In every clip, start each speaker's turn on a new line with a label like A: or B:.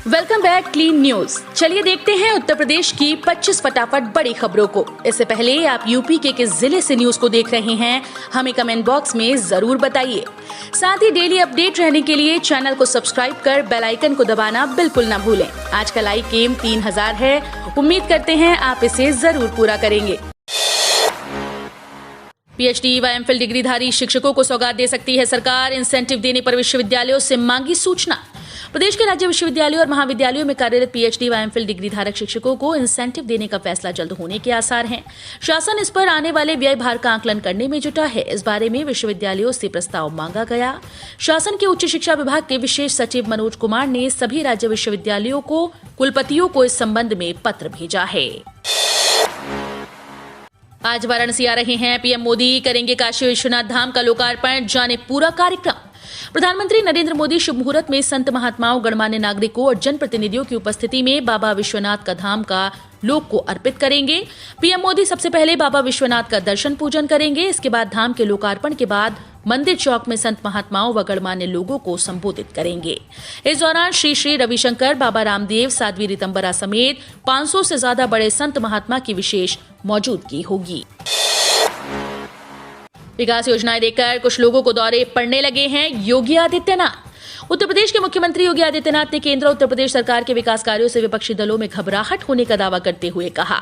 A: Welcome back clean news. चलिए देखते हैं उत्तर प्रदेश की 25 फटाफट बड़ी खबरों को। इससे पहले आप यूपी के किस जिले से न्यूज को देख रहे हैं, हमें कमेंट बॉक्स में जरूर बताइए। साथ ही डेली अपडेट रहने के लिए चैनल को सब्सक्राइब कर बेल आइकन को दबाना बिल्कुल न भूलें। आज का लाइक एम 3000 है, उम्मीद करते हैं आप इसे जरूर पूरा करेंगे। पीएचडी व एमफिल डिग्रीधारी शिक्षकों को सौगात दे सकती है सरकार, इंसेंटिव देने पर विश्वविद्यालयों से मांगी सूचना। प्रदेश के राज्य विश्वविद्यालयों और महाविद्यालयों में कार्यरत पीएचडी व एमफिल डिग्री धारक शिक्षकों को इंसेंटिव देने का फैसला जल्द होने के आसार हैं। शासन इस पर आने वाले व्यय भार का आकलन करने में जुटा है। इस बारे में विश्वविद्यालयों से प्रस्ताव मांगा गया। शासन के उच्च शिक्षा विभाग के विशेष सचिव मनोज कुमार ने सभी राज्य विश्वविद्यालयों को कुलपतियों को इस संबंध में पत्र भेजा है। आज वाराणसी आ रहे हैं पीएम मोदी, करेंगे काशी विश्वनाथ धाम का लोकार्पण, जाने पूरा कार्यक्रम। प्रधानमंत्री नरेंद्र मोदी शुभ मुहूर्त में संत महात्माओं, गणमान्य नागरिकों और जनप्रतिनिधियों की उपस्थिति में बाबा विश्वनाथ का धाम का लोक को अर्पित करेंगे। पीएम मोदी सबसे पहले बाबा विश्वनाथ का दर्शन पूजन करेंगे। इसके बाद धाम के लोकार्पण के बाद मंदिर चौक में संत महात्माओं व गणमान्य लोगों को संबोधित करेंगे। इस दौरान श्री श्री रविशंकर, बाबा रामदेव, साध्वी रीतंबरा समेत 500 से ज्यादा बड़े संत महात्मा की विशेष मौजूदगी होगी। विकास योजनाएं देखकर कुछ लोगों को दौरे पड़ने लगे हैं योगी आदित्यनाथ। उत्तर प्रदेश के मुख्यमंत्री योगी आदित्यनाथ ने केंद्र और उत्तर प्रदेश सरकार के विकास कार्यों से विपक्षी दलों में घबराहट होने का दावा करते हुए कहा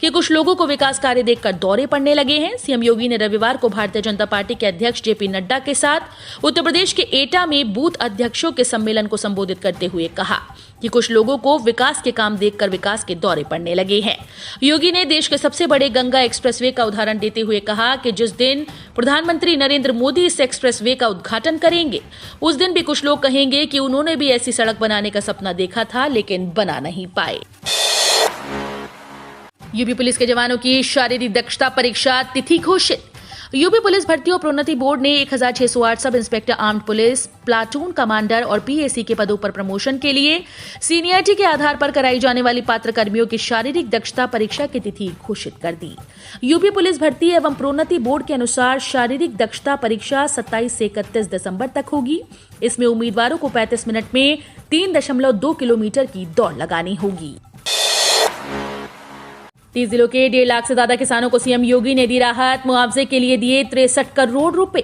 A: कि कुछ लोगों को विकास कार्य देखकर दौरे पड़ने लगे हैं। सीएम योगी ने रविवार को भारतीय जनता पार्टी के अध्यक्ष जेपी नड्डा के साथ उत्तर प्रदेश के एटा में बूथ अध्यक्षों के सम्मेलन को संबोधित करते हुए कहा कि कुछ लोगों को विकास के काम देखकर विकास के दौरे पड़ने लगे हैं। योगी ने देश के सबसे बड़े गंगा एक्सप्रेसवे का उदाहरण देते हुए कहा कि जिस दिन प्रधानमंत्री नरेंद्र मोदी इस एक्सप्रेसवे का उद्घाटन करेंगे, उस दिन भी कुछ लोग कहेंगे कि उन्होंने भी ऐसी सड़क बनाने का सपना देखा था लेकिन बना नहीं पाए। यूपी पुलिस के जवानों की शारीरिक दक्षता परीक्षा तिथि घोषित। यूपी पुलिस भर्ती और प्रोन्नति बोर्ड ने 1608 sub inspector armed police, platoon commander और पीएसी के पदों पर प्रमोशन के लिए सीनियरिटी के आधार पर कराई जाने वाली पात्र कर्मियों की शारीरिक दक्षता परीक्षा की तिथि घोषित कर दी। यूपी पुलिस भर्ती एवं प्रोन्नति बोर्ड के अनुसार शारीरिक दक्षता परीक्षा 27 से 31 दिसंबर तक होगी। इसमें उम्मीदवारों को 35 मिनट में 3.2 किलोमीटर की दौड़ लगानी होगी। 30 जिलों के 1.5 लाख से ज्यादा किसानों को सीएम योगी ने दी राहत, मुआवजे के लिए दिए 63 करोड़ रुपए।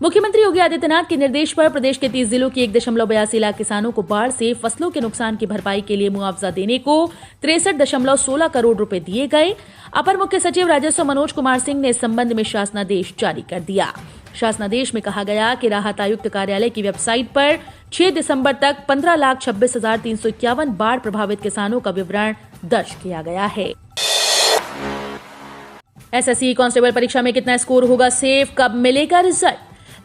A: मुख्यमंत्री योगी आदित्यनाथ के निर्देश पर प्रदेश के 30 जिलों के 1.82 लाख किसानों को बाढ़ से फसलों के नुकसान की भरपाई के लिए मुआवजा देने को 63.16 करोड़ रुपए दिए गए। अपर मुख्य सचिव राजस्व मनोज कुमार सिंह ने इस संबंध में शासनादेश जारी कर दिया। शासनादेश में कहा गया कि राहत आयुक्त कार्यालय की वेबसाइट पर 6 दिसंबर तक 15,26,351 बाढ़ प्रभावित किसानों का विवरण दर्ज किया गया है। एसएससी कांस्टेबल परीक्षा में कितना स्कोर होगा सेफ, कब मिलेगा result?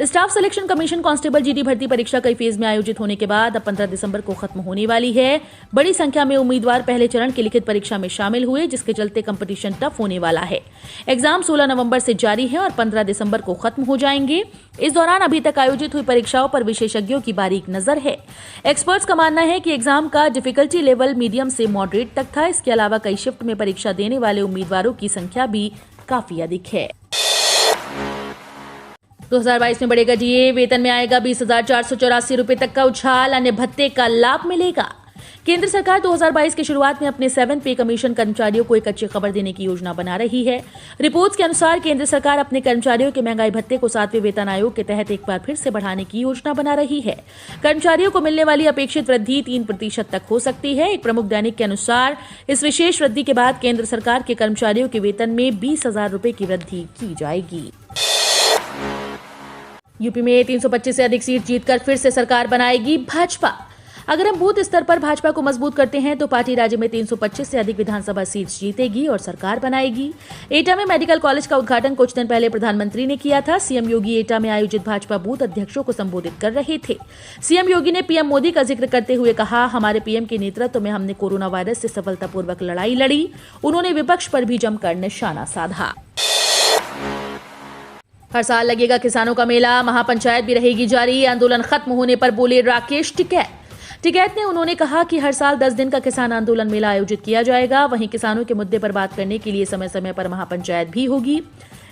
A: Staff selection commission constable GD भर्ती परीक्षा कई फेज में आयोजित होने के बाद अब 15 दिसंबर को खत्म होने वाली है। बड़ी संख्या में उम्मीदवार पहले चरण की लिखित परीक्षा में शामिल हुए, जिसके चलते कंपटीशन टफ होने वाला है। एग्जाम 16 नवंबर से जारी है और 15 दिसंबर को खत्म हो जाएंगे। इस दौरान अभी तक आयोजित हुई परीक्षाओं पर विशेषज्ञों की बारीक नजर है। एक्सपर्ट्स का मानना है कि एग्जाम का डिफिकल्टी लेवल मीडियम से मॉडरेट तक था। इसके अलावा कई शिफ्ट में परीक्षा देने वाले उम्मीदवारों की संख्या भी काफी अधिक है। 2022 में बढ़ेगा डीए, वेतन में आएगा 20,484 रुपए तक का उछाल, अन्य भत्ते का लाभ मिलेगा। केंद्र सरकार 2022 की शुरुआत में अपने 7 पे कमीशन कर्मचारियों को एक अच्छी खबर देने की योजना बना रही है। रिपोर्ट्स के अनुसार केंद्र सरकार अपने कर्मचारियों के महंगाई भत्ते को 7वें वेतन आयोग के तहत एक बार फिर से बढ़ाने की योजना बना रही है। कर्मचारियों को मिलने वाली अपेक्षित वृद्धि 3% तक हो सकती है। एक प्रमुख दैनिक के अनुसार इस विशेष वृद्धि के बाद केंद्र सरकार के कर्मचारियों के वेतन में 20,000 रुपए की वृद्धि की जाएगी। यूपी में 325 से अधिक सीट जीतकर फिर से सरकार बनाएगी भाजपा। अगर हम बूथ स्तर पर भाजपा को मजबूत करते हैं तो पार्टी राज्य में 325 से अधिक विधानसभा सीट जीतेगी और सरकार बनाएगी। एटा में मेडिकल कॉलेज का उद्घाटन कुछ दिन पहले प्रधानमंत्री ने किया था। सीएम योगी एटा में आयोजित भाजपा बूथ अध्यक्षों को संबोधित कर रहे थे। सीएम योगी ने पीएम मोदी का जिक्र करते हुए कहा, हमारे पीएम के नेतृत्व में हमने कोरोना वायरस से सफलतापूर्वक लड़ाई लड़ी। उन्होंने विपक्ष पर भी जमकर निशाना साधा। हर साल लगेगा किसानों का मेला, महापंचायत भी रहेगी जारी। आंदोलन खत्म होने पर बोले राकेश टिकैत ने उन्होंने कहा कि हर साल 10 दिन का किसान आंदोलन मेला आयोजित किया जाएगा। वहीं किसानों के मुद्दे पर बात करने के लिए समय समय पर महापंचायत भी होगी।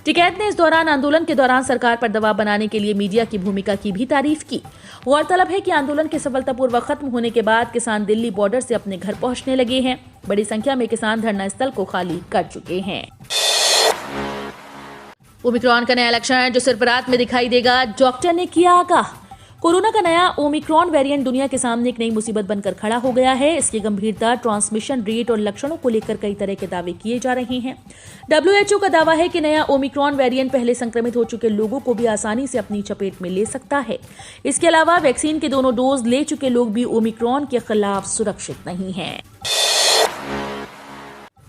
A: टिकैत ने इस दौरान आंदोलन के दौरान सरकार पर दबाव बनाने के लिए मीडिया की भूमिका की भी तारीफ की। गौरतलब है कि आंदोलन के सफलतापूर्वक खत्म होने के बाद किसान दिल्ली बॉर्डर से अपने घर पहुंचने लगे हैं। बड़ी संख्या में किसान धरना स्थल को खाली कर चुके हैं। ओमिक्रॉन का नया लक्षण जो सिर्फ रात में दिखाई देगा, डॉक्टर ने किया आगाह। कोरोना का नया ओमिक्रॉन वेरिएंट दुनिया के सामने एक नई मुसीबत बनकर खड़ा हो गया है। इसकी गंभीरता, ट्रांसमिशन रेट और लक्षणों को लेकर कई तरह के दावे किए जा रहे हैं। WHO का दावा है कि नया ओमिक्रॉन वेरिएंट पहले संक्रमित हो चुके लोगों को भी आसानी से अपनी चपेट में ले सकता है। इसके अलावा वैक्सीन के दोनों डोज ले चुके लोग भी ओमिक्रॉन के खिलाफ सुरक्षित नहीं हैं।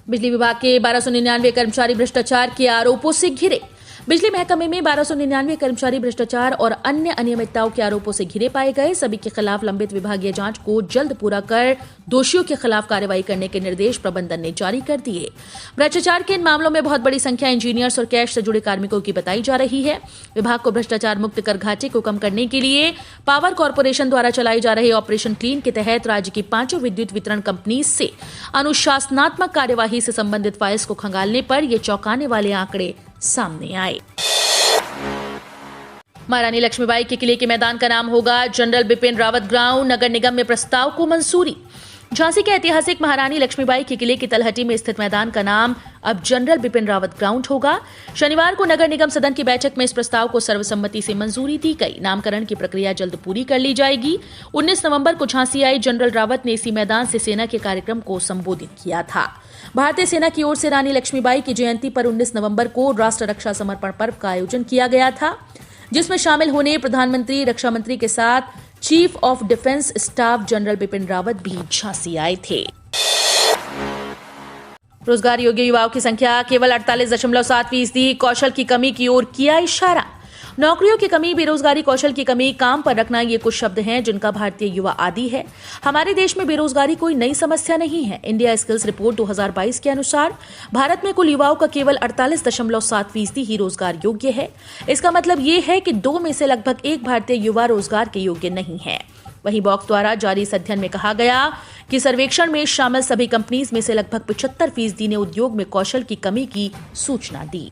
A: बिजली विभाग के 1299 कर्मचारी भ्रष्टाचार के आरोपों से घिरे। बिजली महकमे में 1299 कर्मचारी भ्रष्टाचार और अन्य अनियमितताओं के आरोपों से घिरे पाए गए। सभी के खिलाफ लंबित विभागीय जांच को जल्द पूरा कर दोषियों के खिलाफ कार्रवाई करने के निर्देश प्रबंधन ने जारी कर दिए। भ्रष्टाचार के इन मामलों में बहुत बड़ी संख्या इंजीनियर्स और कैश से जुड़े कार्मिकों की बताई जा रही है। विभाग को भ्रष्टाचार मुक्त कर घाटे को कम करने के लिए पावर कॉर्पोरेशन द्वारा चलाए जा रहे ऑपरेशन क्लीन के तहत राज्य की 5 विद्युत वितरण कंपनी से अनुशासनात्मक कार्यवाही से संबंधित फाइल्स को खंगालने पर ये चौंकाने वाले आंकड़े सामने आए। महारानी लक्ष्मीबाई के किले के मैदान का नाम होगा जनरल बिपिन रावत ग्राउंड। नगर निगम में प्रस्ताव को मंजूरी। झांसी के ऐतिहासिक महारानी लक्ष्मीबाई के किले की तलहटी में स्थित मैदान का नाम अब जनरल बिपिन रावत ग्राउंड होगा। शनिवार को नगर निगम सदन की बैठक में इस प्रस्ताव को सर्वसम्मति से मंजूरी दी गई। नामकरण की प्रक्रिया जल्द पूरी कर ली जाएगी। 19 नवंबर को झांसी आई जनरल रावत ने इसी मैदान से सेना के कार्यक्रम को संबोधित किया था। भारतीय सेना की ओर से रानी लक्ष्मीबाई की जयंती पर 19 नवंबर को राष्ट्र रक्षा समर्पण पर्व का आयोजन किया गया था, जिसमें शामिल होने प्रधानमंत्री, रक्षा मंत्री के साथ chief of defence staff general Bipin Rawat भी झांसी आए थे। रोजगार योग्य युवाओं की संख्या केवल 48.7%। कौशल की कमी की ओर किया इशारा। नौकरियों की कमी, बेरोजगारी, कौशल की कमी, काम पर रखना, ये कुछ शब्द हैं जिनका भारतीय युवा आदी है। हमारे देश में बेरोजगारी कोई नई समस्या नहीं है। इंडिया स्किल्स रिपोर्ट 2022 के अनुसार भारत में कुल युवाओं का केवल 48.7% ही रोजगार योग्य है। इसका मतलब ये है कि 2 में से लगभग 1 भारतीय युवा रोजगार के योग्य नहीं है। वहीं बॉक्स द्वारा जारी इस अध्ययन में कहा गया कि सर्वेक्षण में शामिल सभी कंपनीज में से लगभग 75% ने उद्योग में कौशल की कमी की सूचना दी।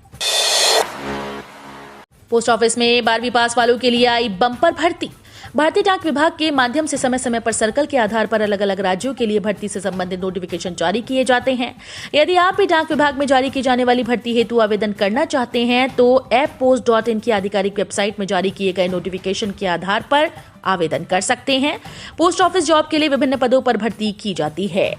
A: पोस्ट ऑफिस में 12वीं पास वालों के लिए आई बम्पर भर्ती। भारतीय डाक विभाग के माध्यम से समय समय पर सर्कल के आधार पर अलग अलग राज्यों के लिए भर्ती से संबंधित नोटिफिकेशन जारी किए जाते हैं। यदि आप भी डाक विभाग में जारी की जाने वाली भर्ती हेतु आवेदन करना चाहते हैं तो apppost.in की आधिकारिक वेबसाइट में जारी किए गए नोटिफिकेशन के आधार पर आवेदन कर सकते हैं। पोस्ट ऑफिस जॉब के लिए विभिन्न पदों पर भर्ती की जाती है।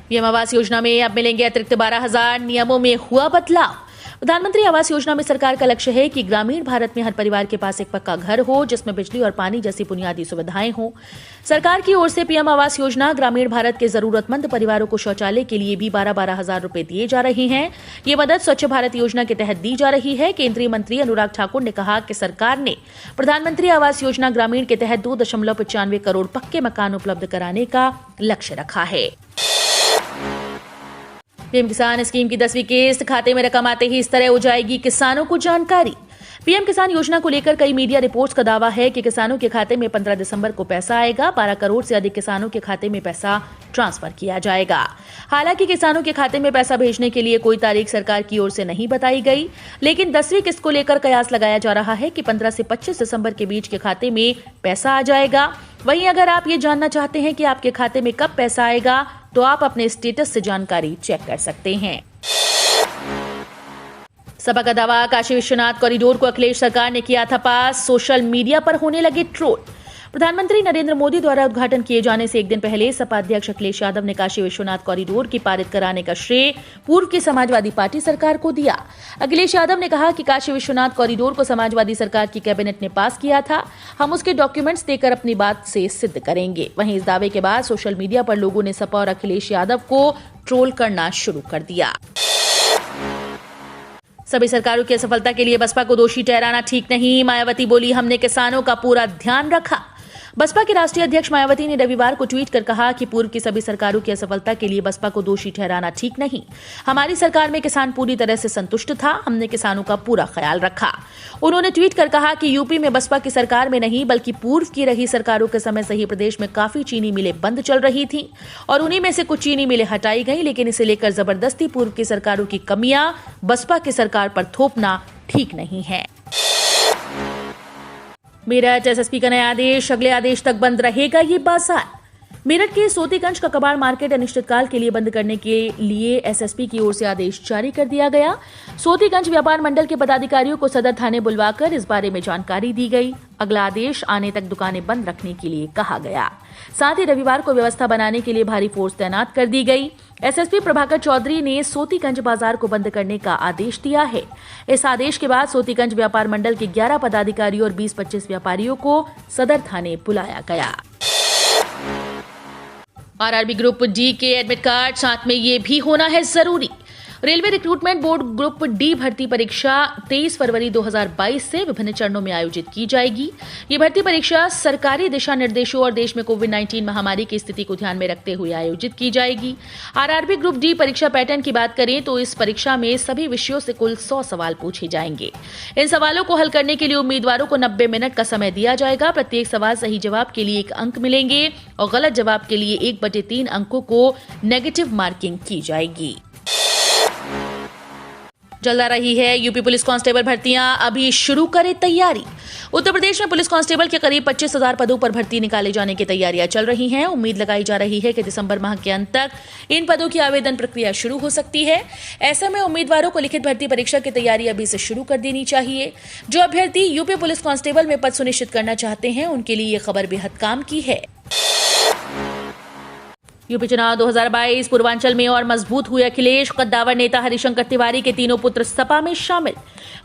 A: पीएम आवास योजना में अब मिलेंगे अतिरिक्त 12,000। नियमों में हुआ बदलाव। प्रधानमंत्री आवास योजना में सरकार का लक्ष्य है कि ग्रामीण भारत में हर परिवार के पास एक पक्का घर हो, जिसमें बिजली और पानी जैसी बुनियादी सुविधाएं हों। सरकार की ओर से पीएम आवास योजना ग्रामीण भारत के जरूरतमंद परिवारों को शौचालय के लिए भी 12,000 रुपए दिए जा रहे हैं। ये मदद स्वच्छ भारत योजना के तहत दी जा रही है। केंद्रीय मंत्री अनुराग ठाकुर ने कहा कि सरकार ने प्रधानमंत्री आवास योजना ग्रामीण के तहत 2.95 करोड़ पक्के मकान उपलब्ध कराने का लक्ष्य रखा है। पीएम किसान स्कीम की 10वीं किस्त खाते में रकम आते ही इस तरह हो जाएगी किसानों को जानकारी। पीएम किसान योजना को लेकर कई मीडिया रिपोर्ट्स का दावा है कि किसानों के खाते में 15 दिसंबर को पैसा आएगा। 12 करोड़ से अधिक किसानों के खाते में पैसा ट्रांसफर किया जाएगा। हालांकि किसानों के खाते में पैसा भेजने के लिए कोई तारीख सरकार की ओर से नहीं बताई गई, लेकिन 10वीं किस्त को लेकर कयास लगाया जा रहा है कि 15 से 25 दिसंबर के बीच के खाते में पैसा आ जाएगा। वहीं अगर आप ये जानना चाहते हैं कि आपके खाते में कब पैसा आएगा तो आप अपने स्टेटस से जानकारी चेक कर सकते हैं। सपा का दावा, काशी विश्वनाथ कॉरिडोर को अखिलेश सरकार ने किया था पास। सोशल मीडिया पर होने लगे ट्रोल। प्रधानमंत्री नरेंद्र मोदी द्वारा उद्घाटन किए जाने से एक दिन पहले सपा अध्यक्ष अखिलेश यादव ने काशी विश्वनाथ कॉरिडोर की पारित कराने का श्रेय पूर्व की समाजवादी पार्टी सरकार को दिया। अखिलेश यादव ने कहा कि काशी विश्वनाथ कॉरिडोर को समाजवादी सरकार की कैबिनेट ने पास किया था। हम उसके डॉक्यूमेंट्स देकर अपनी बात से सिद्ध करेंगे। वहीं इस दावे के बाद सोशल मीडिया पर लोगों ने सपा और अखिलेश यादव को ट्रोल करना शुरू कर दिया। सभी सरकारों की असफलता के लिए बसपा को दोषी ठहराना ठीक नहीं। मायावती बोली, हमने किसानों का पूरा ध्यान रखा। बसपा के राष्ट्रीय अध्यक्ष मायावती ने रविवार को ट्वीट कर कहा कि पूर्व की सभी सरकारों की असफलता के लिए बसपा को दोषी ठहराना ठीक नहीं। हमारी सरकार में किसान पूरी तरह से संतुष्ट था, हमने किसानों का पूरा ख्याल रखा। उन्होंने ट्वीट कर कहा कि यूपी में बसपा की सरकार में नहीं बल्कि पूर्व की रही सरकारों के समय से ही प्रदेश में काफी चीनी मिलें बंद चल रही थी और उन्हीं में से कुछ चीनी मिलें हटाई गई, लेकिन इसे लेकर जबरदस्ती पूर्व की सरकारों की कमियां बसपा की सरकार पर थोपना ठीक नहीं है। मेरठ एसएसपी का नया आदेश, अगले आदेश तक बंद रहेगा ये बाजार। मेरठ के सोतीगंज का कबाड़ मार्केट अनिश्चितकाल के लिए बंद करने के लिए एसएसपी की ओर से आदेश जारी कर दिया गया। सोतीगंज व्यापार मंडल के पदाधिकारियों को सदर थाने बुलवाकर इस बारे में जानकारी दी गई। अगला आदेश आने तक दुकानें बंद रखने के लिए कहा गया। साथ ही रविवार को व्यवस्था बनाने के लिए भारी फोर्स तैनात कर दी गई। एसएसपी प्रभाकर चौधरी ने सोतीगंज बाजार को बंद करने का आदेश दिया है। इस आदेश के बाद सोतीगंज व्यापार मंडल के 11 पदाधिकारियों और 20-25 व्यापारियों को सदर थाने बुलाया गया। आरआरबी ग्रुप डी के एडमिट कार्ड साथ में ये भी होना है जरूरी। Railway recruitment board group D भर्ती परीक्षा 23 फरवरी 2022 से विभिन्न चरणों में आयोजित की जाएगी। ये भर्ती परीक्षा सरकारी दिशा निर्देशों और देश में कोविड-19 महामारी की स्थिति को ध्यान में रखते हुए आयोजित की जाएगी। आरआरबी ग्रुप डी परीक्षा पैटर्न की बात करें तो इस परीक्षा में सभी विषयों से कुल 100 सवाल पूछे जाएंगे। इन सवालों को हल करने के लिए उम्मीदवारों को 90 मिनट का समय दिया जाएगा। प्रत्येक सवाल सही जवाब के लिए 1 अंक मिलेंगे और गलत जवाब के लिए 1/3 अंकों को नेगेटिव मार्किंग की जाएगी। जल्द आ रही है यूपी पुलिस कांस्टेबल भर्तियां, अभी शुरू करें तैयारी। उत्तर प्रदेश में पुलिस कांस्टेबल के करीब 25,000 पदों पर भर्ती निकाले जाने की तैयारियां चल रही हैं। उम्मीद लगाई जा रही है कि दिसंबर माह के अंत तक इन पदों की आवेदन प्रक्रिया शुरू हो सकती है। ऐसे में उम्मीदवारों को लिखित भर्ती परीक्षा की तैयारी अभी से शुरू कर देनी चाहिए। जो अभ्यर्थी यूपी पुलिस कांस्टेबल में पद सुनिश्चित करना चाहते हैं उनके लिए ये खबर बेहद काम की है। यूपी चुनाव 2022, पूर्वांचल में और मजबूत हुए अखिलेश। कद्दावर नेता हरिशंकर तिवारी के तीनों पुत्र सपा में शामिल।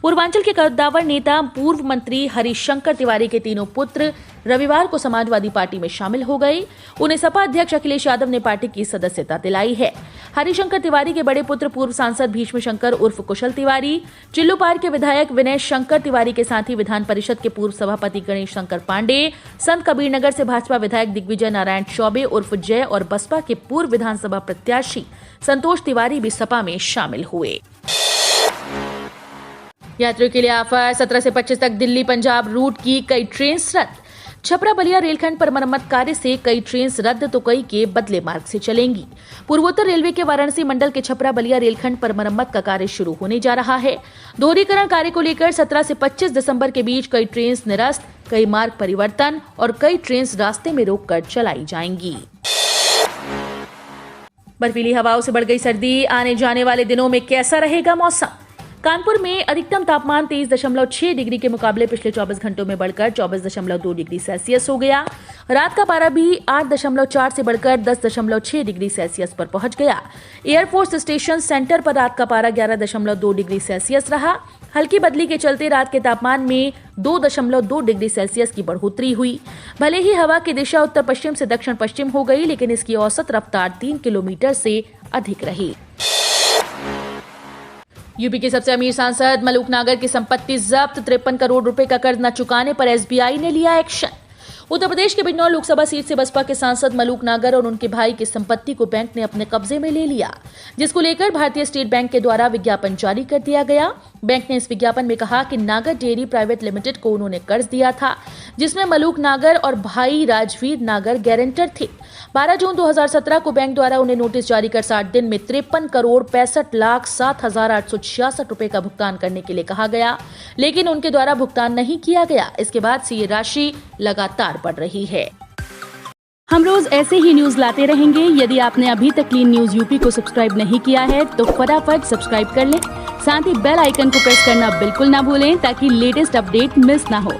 A: पूर्वांचल के कद्दावर नेता पूर्व मंत्री हरिशंकर तिवारी के तीनों पुत्र रविवार को समाजवादी पार्टी में शामिल हो गए। उन्हें सपा अध्यक्ष अखिलेश यादव ने पार्टी की सदस्यता दिलाई है। हरिशंकर तिवारी के बड़े पुत्र पूर्व सांसद भीष्म शंकर उर्फ कुशल तिवारी, चिल्लूपार के विधायक विनय शंकर तिवारी के साथ ही विधान परिषद के पूर्व सभापति गणेश शंकर पांडे, संत कबीरनगर से भाजपा विधायक दिग्विजय नारायण चौबे उर्फ जय और बसपा के पूर्व विधानसभा प्रत्याशी संतोष तिवारी भी सपा में शामिल हुए। यात्रियों के लिए ऑफर, 17 से 25 तक दिल्ली पंजाब रूट की कई ट्रेन रद्द। छपरा बलिया रेलखंड पर मरम्मत कार्य से कई ट्रेन रद्द तो कई के बदले मार्ग से चलेंगी। पूर्वोत्तर रेलवे के वाराणसी मंडल के छपरा बलिया रेलखंड पर मरम्मत का कार्य शुरू होने जा रहा है। दोहरीकरण कार्य को लेकर 17 से 25 दिसंबर के बीच कई ट्रेन निरस्त, कई मार्ग परिवर्तन और कई ट्रेन रास्ते में रोककर चलाई जाएंगी। बर्फीली हवाओं से बढ़ गई सर्दी, आने जाने वाले दिनों में कैसा रहेगा मौसम। कानपुर में अधिकतम तापमान 23.6 डिग्री के मुकाबले पिछले 24 घंटों में बढ़कर 24.2 डिग्री सेल्सियस हो गया। रात का पारा भी 8.4 से बढ़कर 10.6 डिग्री सेल्सियस पर पहुंच गया। एयरफोर्स स्टेशन सेंटर पर रात का पारा 11.2 डिग्री सेल्सियस रहा। हल्की बदली के चलते रात के तापमान में 2.2 डिग्री सेल्सियस की बढ़ोतरी हुई। भले ही हवा की दिशा उत्तर पश्चिम से दक्षिण पश्चिम हो गई, लेकिन इसकी औसत रफ्तार 3 किलोमीटर से अधिक रही। यूपी के सबसे अमीर सांसद मलूक नागर की संपत्ति जब्त, 53 करोड़ रुपए का कर्ज न चुकाने पर एसबीआई ने लिया एक्शन। उत्तर प्रदेश के बिजनौर लोकसभा सीट से बसपा के सांसद मलूक नागर और उनके भाई की संपत्ति को बैंक ने अपने कब्जे में ले लिया, जिसको लेकर भारतीय स्टेट बैंक के द्वारा विज्ञापन जारी कर दिया गया। बैंक ने इस विज्ञापन में कहा कि नागर डेयरी प्राइवेट लिमिटेड को उन्होंने कर्ज दिया था, जिसमें मलूक नागर और भाई राजवीर नागर गारंटर थे। 12 जून 2017 को बैंक द्वारा उन्हें नोटिस जारी कर 60 दिन में 53 करोड़ 65,07,866 रुपए का भुगतान करने के लिए कहा गया, लेकिन उनके द्वारा भुगतान नहीं किया गया। इसके बाद से ये राशि लगातार बढ़ रही है।
B: हम रोज ऐसे ही न्यूज लाते रहेंगे। यदि आपने अभी तक क्लीन न्यूज यूपी को सब्सक्राइब नहीं किया है तो फटाफट सब्सक्राइब कर लें। साथ ही बेल आइकन को प्रेस करना बिल्कुल ना भूलें ताकि लेटेस्ट अपडेट मिस ना हो।